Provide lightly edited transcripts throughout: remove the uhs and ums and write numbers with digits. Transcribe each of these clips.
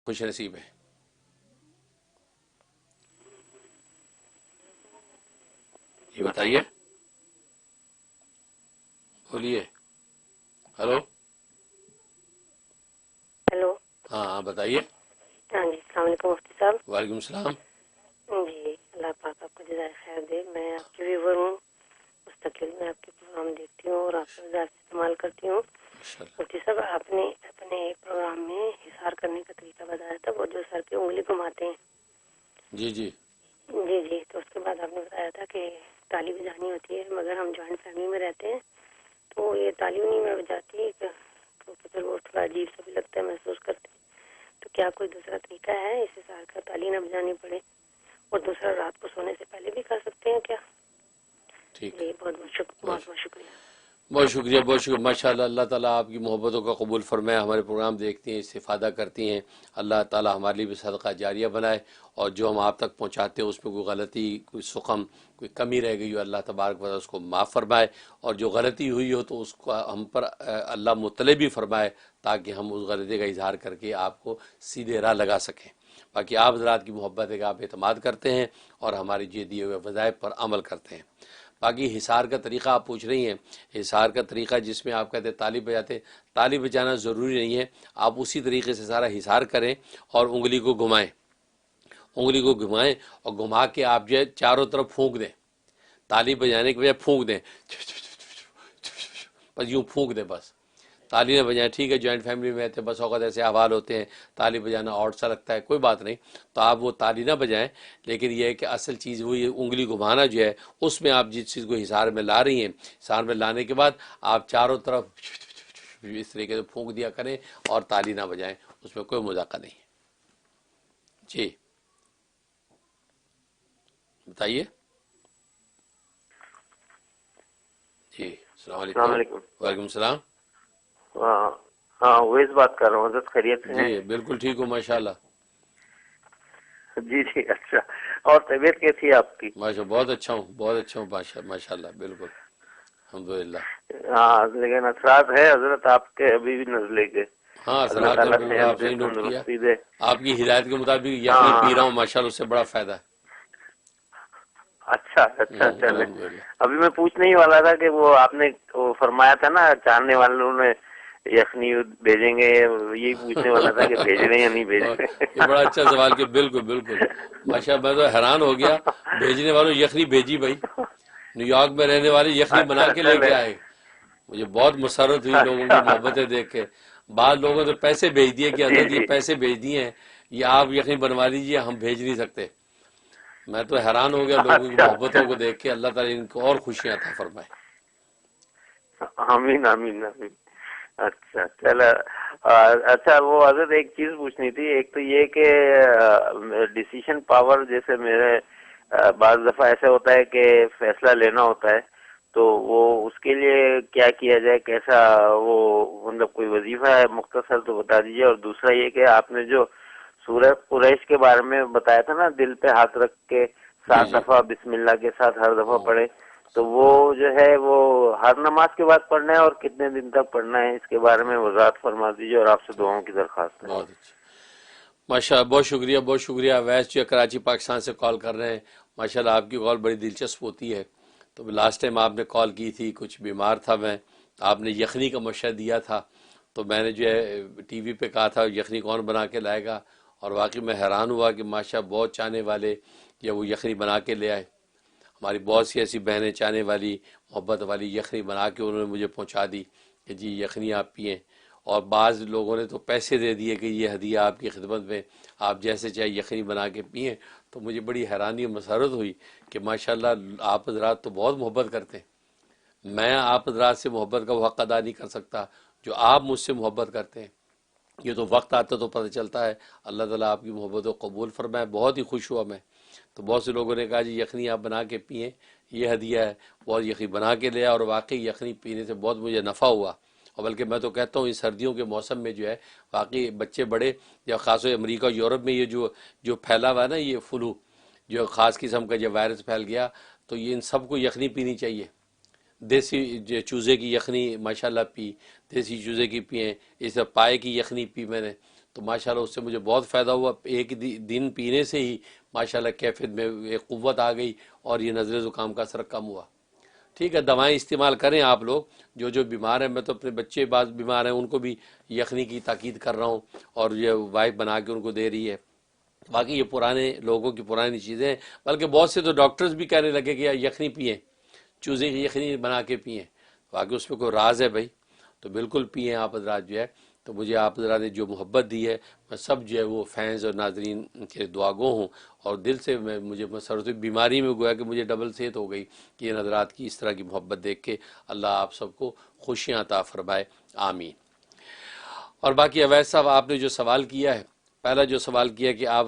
خوش نصیب ہے. یہ بتائیے, بولیے. Hello, hello. ہاں بتائیے. ہاں جی, السلام علیکم مفتی صاحب. وعلیکم السلام. جی, اللہ پاک آپ کو جزائے خیر دے. میں آپ کی ویور ہوں, مستقل میں آپ کے پروگرام دیکھتی ہوں اور آپ کا وزار استعمال کرتی ہوں. مفتی صاحب, آپ نے اپنے پروگرام میں حصار کرنے کا طریقہ بتایا تھا, وہ جو سر پہ انگلی گھماتے ہیں. جی جی جی, تو اس کے بعد آپ نے بتایا تھا کہ تالی بجانی ہوتی ہے, مگر ہم جوائنٹ فیملی میں رہتے ہیں تو یہ تالی نہیں میں بجاتی تو پھر وہ تھوڑا عجیب سا بھی لگتا ہے, محسوس کرتے ہیں. تو کیا کوئی دوسرا طریقہ ہے اس حصار کا, تالی نہ بجانی پڑے, اور دوسرا رات کو سونے سے پہلے بھی کر سکتے ہیں کیا؟ ٹھیک. جی, بہت بہت شکریہ. بہت شکریہ, بہت شکریہ. ماشاء اللہ, اللہ تعالیٰ آپ کی محبتوں کا قبول فرمائے. ہمارے پروگرام دیکھتی ہیں, استفادہ کرتی ہیں. اللہ تعالیٰ ہمارے لیے بھی صدقہ جاریہ بنائے, اور جو ہم آپ تک پہنچاتے ہیں اس میں کوئی غلطی, کوئی سقم, کوئی کمی رہ گئی ہو, اللہ تبارک و تعالیٰ اس کو معاف فرمائے, اور جو غلطی ہوئی ہو تو اس کو ہم پر اللہ مطلع بھی فرمائے, تاکہ ہم اس غلطی کا اظہار کر کے آپ کو سیدھے راہ لگا سکیں. باقی آپ حضرات کی محبت ہے کہ آپ اعتماد کرتے ہیں اور ہماری جو دیے ہوئے وظائف پر عمل کرتے ہیں. باقی حصار کا طریقہ آپ پوچھ رہی ہیں, حصار کا طریقہ جس میں آپ کہتے ہیں تالی بجاتے, تالی بجانا ضروری نہیں ہے. آپ اسی طریقے سے سارا حصار کریں اور انگلی کو گھمائیں, انگلی کو گھمائیں اور گھما کے آپ جو ہے چاروں طرف پھونک دیں. تالی بجانے کے بجائے پھونک دیں, بس یوں پھونک دیں, بس تالی نہ بجائیں. ٹھیک ہے, جوائنٹ فیملی میں رہتے ہیں, بس اوقات ایسے احوال ہوتے ہیں تالی بجانا آؤٹ سا لگتا ہے, کوئی بات نہیں, تو آپ وہ تالی نہ بجائیں. لیکن یہ ہے کہ اصل چیز وہی انگلی گھمانا جو ہے, اس میں آپ جس چیز کو حصار میں لا رہی ہیں, حصار میں لانے کے بعد آپ چاروں طرف اس طریقے سے پھونک دیا کریں اور تالی نہ بجائیں, اس میں کوئی مذاقہ نہیں ہے. جی بتائیے. جی, السلام علیکم. وعلیکم السلام. ہاں, ویس بات کر رہا ہوں حضرت, خیریت سے ہیں؟ جی بالکل ٹھیک ہوں ماشاء اللہ. جی, اچھا. اور طبیعت کیسی ہے آپ کی؟ ماشاء بہت اچھا ہوں, بہت اچھا ہوں ماشاء اللہ, بالکل الحمدللہ. ہاں, لیکن اثرات ہے حضرت آپ کے ابھی بھی نزلے کے. ہاں اللہ اثرات ہیں, تعالیٰ بالکل صحت آپ دے, صحیح نوٹ کیا. تندرستی دے. آپ کی ہدایت کے مطابق یخنی ہاں پی رہا ہوں ماشاء اللہ, اس سے بڑا فائدہ ہے. اچھا چلے. الحمدللہ. ابھی میں پوچھنے ہی والا تھا کہ وہ آپ نے وہ فرمایا تھا نا, چاہنے والوں نے یخنی بھیجیں گے, یہی پوچھنے والا تھا کہ بھیج رہے ہیں یا نہیں بھیج اور یہ رہے. بڑا اچھا سوال کہ بالکل ماشاء اللہ, میں تو حیران ہو گیا. بھیجنے والوں یخنی بھیجی بھائی, نیو یارک میں رہنے والے یخنی بنا اچھا کے لے چلے. کے آئے. مجھے بہت مسرت ہوئی لوگوں کی اچھا, محبتیں دیکھ کے. بعض لوگوں نے پیسے بھیج دیے کہ جی حضرت یہ جی. پیسے بھیج دیے ہیں, یہ آپ یخنی بنوا لیجیے, ہم بھیج نہیں سکتے. میں تو حیران ہو گیا لوگوں کی اچھا محبتوں کو دیکھ کے. اللہ تعالیٰ ان کو اور خوشیاں عطا فرمائے. آمین آمین آمین. اچھا چلو. اچھا, وہ حضرت ایک چیز پوچھنی تھی. ایک تو یہ کہ ڈیسیشن پاور, جیسے میرے بعض دفعہ ایسا ہوتا ہے کہ فیصلہ لینا ہوتا ہے, تو وہ اس کے لیے کیا کیا جائے, کیسا وہ مطلب کوئی وظیفہ ہے مختصر تو بتا دیجیے. اور دوسرا یہ کہ آپ نے جو سورہ قریش کے بارے میں بتایا تھا نا, دل پہ ہاتھ رکھ کے جی 7 جی دفعہ بسم اللہ کے ساتھ ہر دفعہ پڑھے, تو وہ جو ہے وہ ہر نماز کے بعد پڑھنا ہے اور کتنے دن تک پڑھنا ہے, اس کے بارے میں وضاحت فرما دیجیے. اور آپ سے دعاؤں کی درخواست ہے. بہت اچھا ماشاء اللہ, بہت شکریہ, بہت شکریہ. ویس جو کراچی پاکستان سے کال کر رہے ہیں, ماشاء اللہ آپ کی کال بڑی دلچسپ ہوتی ہے. تو لاسٹ ٹائم آپ نے کال کی تھی, کچھ بیمار تھا میں, آپ نے یخنی کا مشورہ دیا تھا, تو میں نے جو ہے ٹی وی پہ کہا تھا یخنی کون بنا کے لائے گا, اور واقعی میں حیران ہوا کہ ماشاء بہت چاہنے والے یا وہ یخنی بنا کے لے آئے. ہماری بہت سی ایسی بہنیں چاہنے والی, محبت والی یخنی بنا کے انہوں نے مجھے پہنچا دی کہ جی یخنی آپ پئیں. اور بعض لوگوں نے تو پیسے دے دیے کہ یہ ہدیہ آپ کی خدمت میں, آپ جیسے چاہے یخنی بنا کے پئیں. تو مجھے بڑی حیرانی اور مسرت ہوئی کہ ماشاءاللہ آپ حضرات تو بہت محبت کرتے ہیں. میں آپ حضرات سے محبت کا وہ حق ادا نہیں کر سکتا جو آپ مجھ سے محبت کرتے ہیں. یہ تو وقت آتا تو پتہ چلتا ہے. اللہ تعالیٰ آپ کی محبت و قبول فرمائے. بہت ہی خوش ہوا میں. تو بہت سے لوگوں نے کہا جی یخنی آپ بنا کے پئیں, یہ ہدیہ ہے. بہت یخنی بنا کے لیا, اور واقعی یخنی پینے سے بہت مجھے نفع ہوا. اور بلکہ میں تو کہتا ہوں اس سردیوں کے موسم میں جو ہے واقعی بچے بڑے, یا خاص طور امریکہ یورپ میں یہ جو پھیلا ہوا ہے نا, یہ فلو جو خاص قسم کا جو وائرس پھیل گیا, تو یہ ان سب کو یخنی پینی چاہیے. دیسی چوزے کی یخنی ماشاءاللہ پی, دیسی چوزے کی پئیں, اس طرح پائے کی یخنی پی میں نے. تو ماشاءاللہ اس سے مجھے بہت فائدہ ہوا. ایک دن پینے سے ہی ماشاءاللہ کیفیت میں ایک قوت آ گئی اور یہ نزلے زکام کا اثر کم ہوا. ٹھیک ہے، دوائیں استعمال کریں آپ لوگ جو بیمار ہیں. میں تو اپنے بچے بعض بیمار ہیں ان کو بھی یخنی کی تاکید کر رہا ہوں اور یہ وائف بنا کے ان کو دے رہی ہے. باقی یہ پرانے لوگوں کی پرانی چیزیں ہیں، بلکہ بہت سے تو ڈاکٹرز بھی کہنے لگے کہ یخنی پئیں، چوزے کی یخنی بنا کے پئیں. باقی اس میں کوئی راز ہے بھائی، تو بالکل پئیں آپ حضرات جو ہے. تو مجھے آپ حضرات نے جو محبت دی ہے، میں سب جو ہے وہ فینز اور ناظرین کے دعا گو ہوں، اور دل سے مجھے مسرت بیماری میں گویا کہ مجھے ڈبل صحت ہو گئی کہ ان حضرات کی اس طرح کی محبت دیکھ کے. اللہ آپ سب کو خوشیاں عطا فرمائے، آمین. اور باقی اویس صاحب آپ نے جو سوال کیا ہے، پہلا جو سوال کیا کہ آپ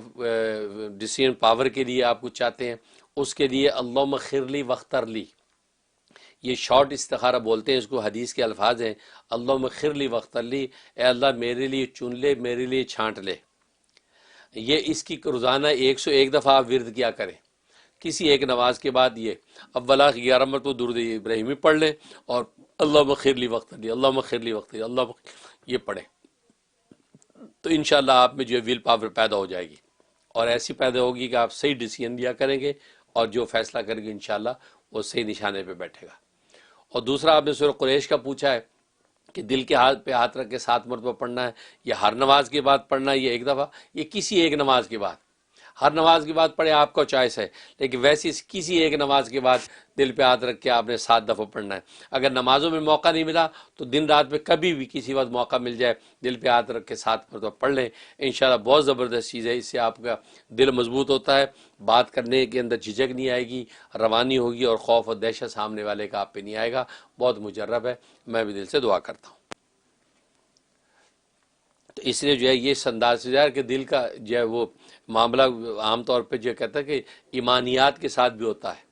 ڈیسیژن پاور کے لیے آپ کچھ چاہتے ہیں، اس کے لیے اللہم خرلی وختر لی، یہ شارٹ استخارہ بولتے ہیں اس کو، حدیث کے الفاظ ہیں اللہم خرلی وختر لی، اے اللہ میرے لیے چن لے، میرے لیے چھانٹ لے. یہ اس کی روزانہ 101 دفعہ آپ ورد کیا کریں کسی ایک نماز کے بعد. یہ اولا 11 مرتبہ درود ابراہیمی پڑھ لیں اور اللہم خرلی وختر لی، اللہم خرلی وختر لی، اللہ یہ پڑھیں. تو انشاءاللہ آپ میں جو ہے ویل پاور پیدا ہو جائے گی، اور ایسی پیدا ہوگی کہ آپ صحیح ڈیسیژن لیا کریں گے، اور جو فیصلہ کریں گے انشاءاللہ وہ صحیح نشانے پہ بیٹھے گا. اور دوسرا آپ نے سورہ قریش کا پوچھا ہے کہ دل کے ہاتھ پہ ہاتھ رکھ کے 7 مرتبہ پڑھنا ہے، یہ ہر نماز کے بعد پڑھنا ہے، یہ ایک دفعہ، یہ کسی ایک نماز کے بعد. ہر نماز کے بعد پڑھے آپ کا چوائس ہے، لیکن ویسے کسی ایک نماز کے بعد دل پہ ہاتھ رکھ کے آپ نے 7 دفعہ پڑھنا ہے. اگر نمازوں میں موقع نہیں ملا تو دن رات میں کبھی بھی کسی وقت موقع مل جائے دل پہ ہاتھ رکھ کے 7 مرتبہ پڑھ لیں. انشاءاللہ بہت زبردست چیز ہے، اس سے آپ کا دل مضبوط ہوتا ہے، بات کرنے کے اندر جھجک نہیں آئے گی، روانی ہوگی، اور خوف اور دہشت سامنے والے کا آپ پہ نہیں آئے گا. بہت مجرب ہے، میں بھی دل سے دعا کرتا ہوں. تو اس لیے جو ہے یہ انداز سے کہ دل کا جو ہے وہ معاملہ عام طور پہ جو کہتا ہے کہ ایمانیات کے ساتھ بھی ہوتا ہے.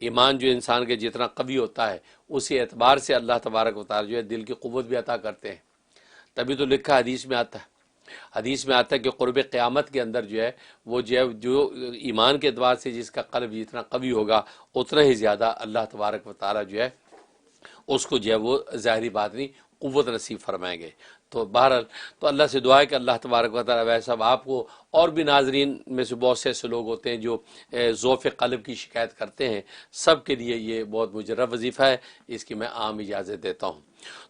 ایمان جو انسان کے جتنا قوی ہوتا ہے اسی اعتبار سے اللہ تبارک و تعالی جو ہے دل کی قوت بھی عطا کرتے ہیں. تبھی تو لکھا حدیث میں آتا ہے کہ قرب قیامت کے اندر جو ہے وہ جو ایمان کے اعتبار سے جس کا قلب جتنا قوی ہوگا اتنا ہی زیادہ اللہ تبارک و تعالی جو ہے اس کو جو ہے وہ ظاہری بات نہیں قوت نصیب فرمائیں گے. تو بہرحال تو اللہ سے دعا ہے کہ اللہ تبارک و تعالی ویسا آپ کو، اور بھی ناظرین میں سے بہت سے ایسے لوگ ہوتے ہیں جو ضعف قلب کی شکایت کرتے ہیں، سب کے لیے یہ بہت مجرب وظیفہ ہے، اس کی میں عام اجازت دیتا ہوں.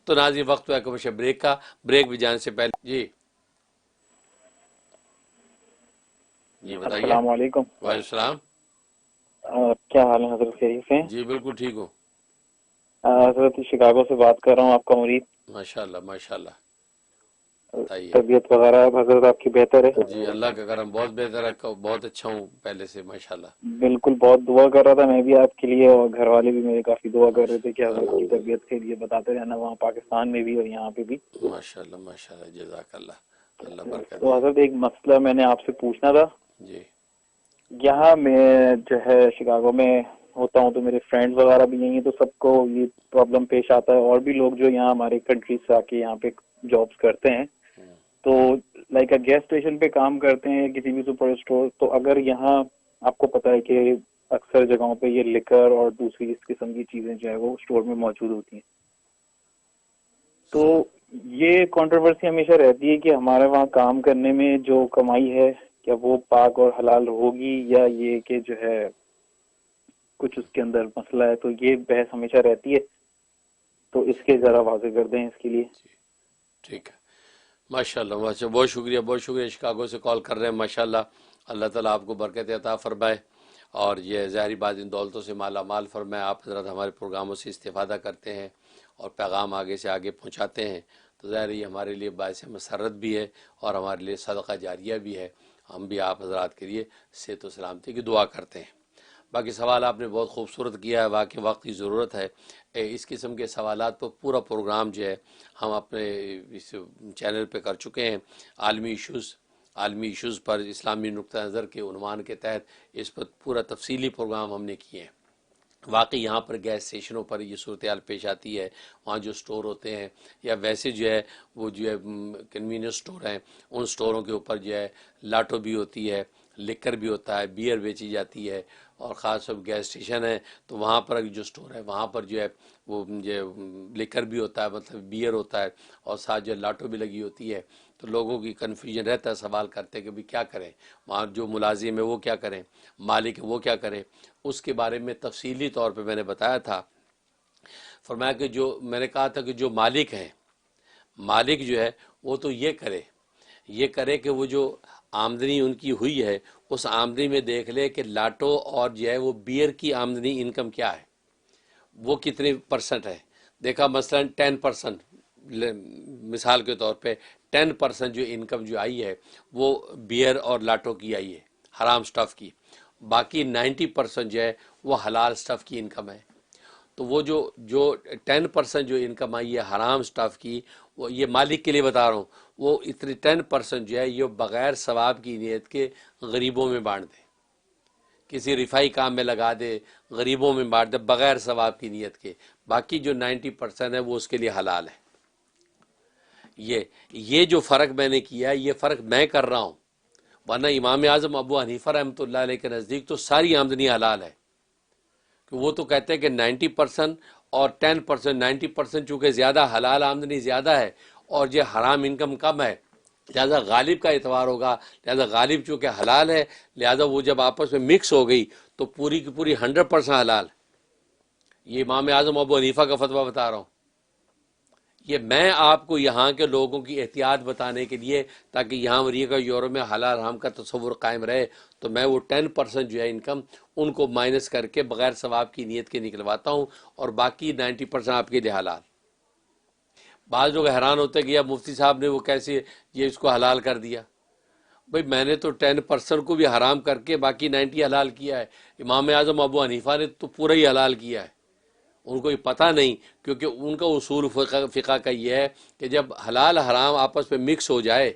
تو ناظرین وقت ہوا کہ بریک کا، بریک بھی جانے سے پہلے جی بتائیے. السلام علیکم. وعلیکم السلام. کیا حال ہے حضرت؟ خیریت سے؟ جی بالکل ٹھیک ہوں. حضرت شکاگو سے بات کر رہا ہوں، آپ کا مرید. ماشاءاللہ ماشاءاللہ. بتائیے. طبیعت وغیرہ حضرت آپ کی بہتر ہے؟ جی اللہ کا کرم بہت بہتر ہے، بہت اچھا ہوں پہلے سے ماشاءاللہ. بالکل، بہت دعا کر رہا تھا میں بھی آپ کے لیے، اور گھر والے بھی میرے کافی دعا کر رہے تھے کہ حضرت کی طبیعت کے لیے بتاتے رہنا، وہاں پاکستان میں بھی اور یہاں پہ بھی. ماشاءاللہ ماشاءاللہ، جزاک اللہ، اللہ برکت تو دے. حضرت ایک مسئلہ میں نے آپ سے پوچھنا تھا. جی یہاں میں جو ہے شکاگو میں ہوتا ہوں تو میرے فرینڈز وغیرہ بھی یہیں ہیں، تو سب کو یہ پرابلم پیش آتا ہے، اور بھی لوگ جو یہاں ہمارے کنٹری سے آ کے یہاں پہ جابس کرتے ہیں تو لائک گیس اسٹیشن پہ کام کرتے ہیں، کسی بھی سپر اسٹور. تو اگر یہاں آپ کو پتہ ہے کہ اکثر جگہوں پہ یہ لکر اور دوسری اس قسم کی چیزیں جو ہے وہ اسٹور میں موجود ہوتی ہیں، تو یہ کنٹروورسی ہمیشہ رہتی ہے کہ ہمارے وہاں کام کرنے میں جو کمائی ہے کیا وہ پاک اور حلال ہوگی، یا یہ کہ جو ہے کچھ اس کے اندر مسئلہ ہے. تو یہ بحث ہمیشہ رہتی ہے، تو اس کے ذرا واضح کر دیں اس کے لیے. ٹھیک ہے. ماشاءاللہ ماشاءاللہ، بہت شکریہ بہت شکریہ. شکاگو سے کال کر رہے ہیں، ماشاءاللہ اللہ تعالیٰ آپ کو برکت عطا فرمائے، اور یہ ظاہری بات ان دولتوں سے مالا مال فرمائے. آپ حضرات ہمارے پروگراموں سے استفادہ کرتے ہیں اور پیغام آگے سے آگے پہنچاتے ہیں، تو ظاہر یہ ہمارے لیے باعث مسرت بھی ہے اور ہمارے لیے صدقہ جاریہ بھی ہے. ہم بھی آپ حضرات کے لیے صحت و سلامتی کی دعا کرتے ہیں. باقی سوال آپ نے بہت خوبصورت کیا ہے، واقعی وقت کی ضرورت ہے. اس قسم کے سوالات پر پورا پروگرام جو ہے ہم اپنے اس چینل پہ کر چکے ہیں. عالمی ایشوز پر اسلامی نقطہ نظر کے عنوان کے تحت اس پر پورا تفصیلی پروگرام ہم نے کیے ہیں. واقعی یہاں پر گیس اسٹیشنوں پر یہ صورتحال پیش آتی ہے، وہاں جو سٹور ہوتے ہیں یا ویسے جو ہے وہ جو ہے کنوینئنس سٹور ہیں، ان سٹوروں کے اوپر جو ہے لاٹو بھی ہوتی ہے، لکر بھی ہوتا ہے، بیئر بیچی جاتی ہے. اور خاص طور گیس اسٹیشن ہے تو وہاں پر جو سٹور ہے وہاں پر جو ہے وہ جو لکر بھی ہوتا ہے، مطلب بیئر ہوتا ہے، اور ساتھ جو لاٹو بھی لگی ہوتی ہے. تو لوگوں کی کنفیوژن رہتا ہے، سوال کرتے ہیں کہ بھی کیا کریں، وہاں جو ملازم ہے وہ کیا کریں، مالک ہے وہ کیا کریں۔ اس کے بارے میں تفصیلی طور پہ میں نے بتایا تھا، فرمایا کہ جو میں نے کہا تھا کہ جو مالک ہیں، مالک جو ہے وہ تو یہ کرے کہ وہ جو آمدنی ان کی ہوئی ہے اس آمدنی میں دیکھ لے کہ لاٹو اور جو ہے وہ بیئر کی آمدنی انکم کیا ہے، وہ کتنے پرسنٹ ہے۔ دیکھا مثلا 10%، مثال کے طور پہ 10% جو انکم جو آئی ہے وہ بیئر اور لاٹو کی آئی ہے، حرام سٹف کی، باقی 90% جو ہے وہ حلال سٹف کی انکم ہے۔ تو وہ جو 10% جو انکم آئی ہے حرام سٹف کی، وہ یہ مالک کے لیے بتا رہا ہوں، وہ اتنی 10% جو ہے یہ بغیر ثواب کی نیت کے غریبوں میں بانٹ دے، کسی رفائی کام میں لگا دے، غریبوں میں بانٹ دے بغیر ثواب کی نیت کے، باقی جو 90% ہے وہ اس کے لیے حلال ہے۔ یہ جو فرق میں نے کیا یہ فرق میں کر رہا ہوں، ورنہ امام اعظم ابو حنیفہ رحمۃ اللہ علیہ کے نزدیک تو ساری آمدنی حلال ہے، کہ وہ تو کہتے ہیں کہ 90% اور 10%، 90% چونکہ زیادہ حلال آمدنی زیادہ ہے اور یہ حرام انکم کم ہے، لہذا غالب کا اعتبار ہوگا، لہذا غالب چونکہ حلال ہے لہذا وہ جب آپس میں مکس ہو گئی تو پوری کی پوری 100% حلال ہے۔ یہ امام اعظم ابو حنیفہ کا فتویٰ بتا رہا ہوں، یہ میں آپ کو یہاں کے لوگوں کی احتیاط بتانے کے لیے، تاکہ یہاں امریکہ یورپ میں حلال حرام کا تصور قائم رہے، تو میں وہ 10% جو ہے انکم ان کو مائنس کر کے بغیر ثواب کی نیت کے نکلواتا ہوں، اور باقی 90% آپ کے لیے حلال۔ بعض لوگ حیران ہوتے کہ یا مفتی صاحب نے وہ کیسے یہ اس کو حلال کر دیا؟ بھئی میں نے تو 10% کو بھی حرام کر کے باقی 90 حلال کیا ہے، امام اعظم ابو حنیفہ نے تو پورا ہی حلال کیا ہے۔ ان کو یہ پتہ نہیں، کیونکہ ان کا اصول فقہ کا یہ ہے کہ جب حلال حرام آپس میں مکس ہو جائے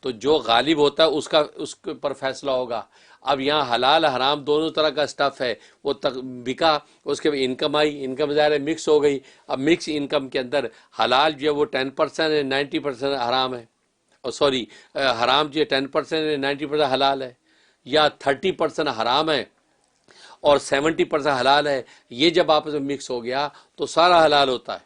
تو جو غالب ہوتا ہے اس کے پر فیصلہ ہوگا۔ اب یہاں حلال حرام دونوں طرح کا سٹف ہے، وہ بکا، اس کے انکم آئی، انکم ظاہر ہے مکس ہو گئی، اب مکس انکم کے اندر حلال جو ہے وہ 10% ہے، 90% حرام ہے، اور سوری حرام جو ہے 10% ہے، 90% حلال ہے، یا 30% حرام ہے اور 70% حلال ہے۔ یہ جب آپس میں مکس ہو گیا تو سارا حلال ہوتا ہے،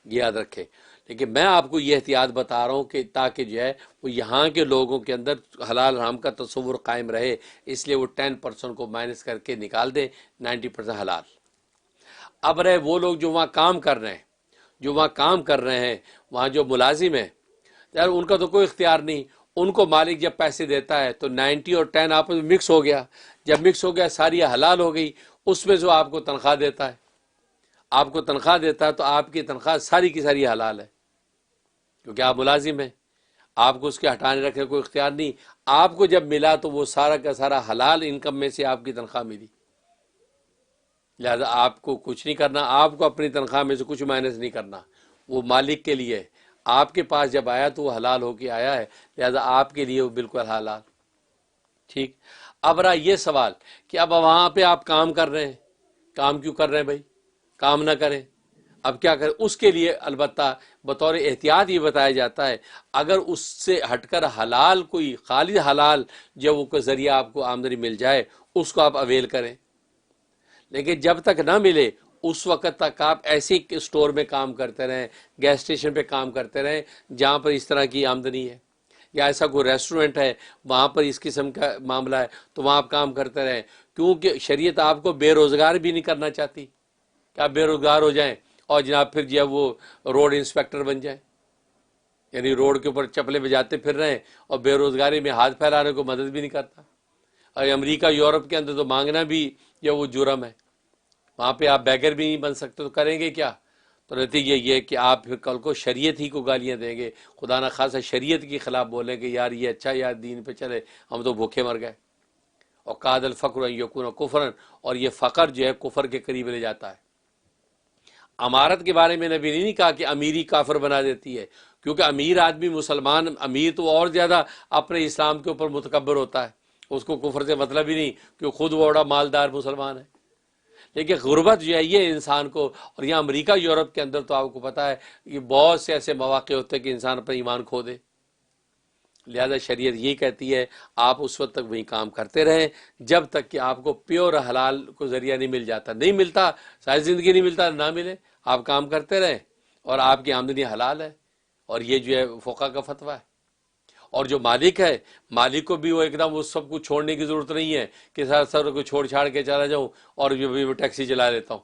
یہ یاد رکھیں۔ لیکن میں آپ کو یہ احتیاط بتا رہا ہوں کہ تاکہ جو ہے وہ یہاں کے لوگوں کے اندر حلال حرام کا تصور قائم رہے، اس لیے وہ 10% کو مائنس کر کے نکال دیں، 90% حلال۔ اب رہے وہ لوگ جو وہاں کام کر رہے ہیں، وہاں جو ملازم ہیں، یار ان کا تو کوئی اختیار نہیں، ان کو مالک جب پیسے دیتا ہے تو 90 اور 10 آپس میں مکس ہو گیا، جب مکس ہو گیا ساری حلال ہو گئی، اس میں جو آپ کو تنخواہ دیتا ہے تو آپ کی تنخواہ ساری کی ساری حلال ہے، کیونکہ آپ ملازم ہیں، آپ کو اس کے ہٹانے رکھنے کوئی اختیار نہیں۔ آپ کو جب ملا تو وہ سارا کا سارا حلال انکم میں سے آپ کی تنخواہ ملی، لہذا آپ کو کچھ نہیں کرنا، آپ کو اپنی تنخواہ میں سے کچھ مائنس نہیں کرنا، وہ مالک کے لیے، آپ کے پاس جب آیا تو وہ حلال ہو کے آیا ہے، لہذا آپ کے لیے وہ بالکل حلال۔ ٹھیک، اب رہا یہ سوال کہ اب وہاں پہ آپ کام کر رہے ہیں، کام کیوں کر رہے ہیں بھائی؟ کام نہ کریں، اب کیا کریں؟ اس کے لیے البتہ بطور احتیاط یہ بتایا جاتا ہے، اگر اس سے ہٹ کر حلال کوئی خالص حلال جب وہ کوئی ذریعہ آپ کو آمدنی مل جائے اس کو آپ اویل کریں، لیکن جب تک نہ ملے اس وقت تک آپ ایسے اسٹور میں کام کرتے رہیں، گیس اسٹیشن پہ کام کرتے رہیں جہاں پر اس طرح کی آمدنی ہے، یا ایسا کوئی ریسٹورنٹ ہے وہاں پر اس قسم کا معاملہ ہے تو وہاں آپ کام کرتے رہیں، کیونکہ شریعت آپ کو بے روزگار بھی نہیں کرنا چاہتی کہ آپ بے روزگار ہو جائیں اور جناب پھر جو ہے وہ روڈ انسپیکٹر بن جائیں، یعنی روڈ کے اوپر چپلے بجاتے پھر رہے ہیں اور بے روزگاری میں ہاتھ پھیلانے کو مدد بھی نہیں کرتا۔ اور امریکہ یورپ کے اندر تو مانگنا بھی یہ وہ جرم ہے، وہاں پہ آپ بیگر بھی نہیں بن سکتے، تو کریں گے کیا؟ تو نتیجہ یہ کہ آپ پھر کل کو شریعت ہی کو گالیاں دیں گے، خدا نہ خاصا شریعت کے خلاف بولیں کہ یار یہ اچھا یار دین پہ چلے، ہم تو بھوکے مر گئے۔ اور قاد الفقر ان یکون کفرن، اور یہ فقر جو ہے کفر کے قریب لے جاتا ہے۔ امارت کے بارے میں نبی نے نہیں کہا کہ امیری کافر بنا دیتی ہے، کیونکہ امیر آدمی مسلمان امیر تو اور زیادہ اپنے اسلام کے اوپر متکبر ہوتا ہے، اس کو کفر سے مطلب ہی نہیں کہ خود وہ بڑا مالدار مسلمان ہے۔ لیکن غربت جو ہے یہ انسان کو، اور یہاں امریکہ یورپ کے اندر تو آپ کو پتہ ہے یہ بہت سے ایسے مواقع ہوتے ہیں کہ انسان اپنا ایمان کھو دے، لہذا شریعت یہی کہتی ہے آپ اس وقت تک وہی کام کرتے رہیں جب تک کہ آپ کو پیور حلال کو ذریعہ نہیں مل جاتا، نہیں ملتا ساری زندگی نہیں ملتا، نہ ملے آپ کام کرتے رہیں اور آپ کی آمدنی حلال ہے، اور یہ جو ہے فقہ کا فتویٰ ہے. اور جو مالک ہے، مالک کو بھی وہ ایک دم اس سب کو چھوڑنے کی ضرورت نہیں ہے کہ سر کو چھوڑ چھاڑ کے چلا جاؤں اور جو ٹیکسی چلا لیتا ہوں.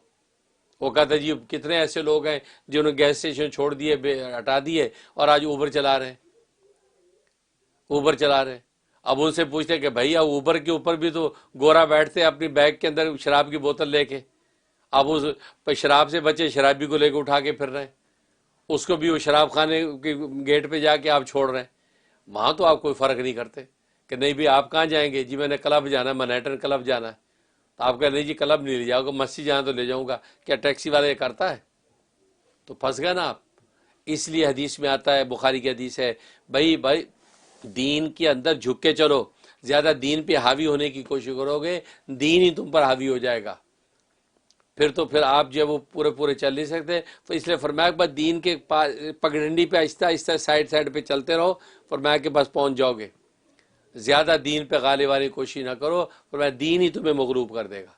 وہ کہتا ہے جی کتنے ایسے لوگ ہیں جنہوں نے گیس اسٹیشن چھوڑ دیے، ہٹا دیے اور آج اوبر چلا رہے ہیں. اوبر چلا رہے ہیں. اب ان سے پوچھتے کہ بھائی اب اوبر کے اوپر بھی تو گورا بیٹھتے ہیں اپنی بیگ کے اندر شراب کی بوتل لے کے. اب اس شراب سے بچے شرابی کو لے کے اٹھا کے پھر رہے ہیں، اس کو بھی وہ شراب خانے کے گیٹ پہ جا کے آپ چھوڑ رہے ہیں. وہاں تو آپ کوئی فرق نہیں کرتے کہ نہیں بھی آپ کہاں جائیں گے، جی میں نے کلب جانا ہے، منہیٹن کلب جانا ہے. تو آپ کہتے نہیں جی کلب نہیں لے جاؤ گا، مسجد جانا تو لے جاؤں گا. کیا ٹیکسی والا یہ کرتا ہے؟ تو پھنس گئے نا آپ. اس لیے حدیث میں آتا ہے، بخاری کی حدیث ہے، بھائی دین کے اندر جھک کے چلو. زیادہ دین پہ حاوی ہونے کی کوشش کرو گے، دین ہی تم پر حاوی ہو جائے گا. پھر آپ جو وہ پورے چل نہیں سکتے. تو اس لیے فرمایا کہ بس دین کے پگڈنڈی پہ آہستہ آہستہ سائڈ پہ چلتے رہو، فرمایا کہ بس پہنچ جاؤ گے. زیادہ دین پہ غالب آنے کی کوشش نہ کرو، فرمایا دین ہی تمہیں مغلوب کر دے گا.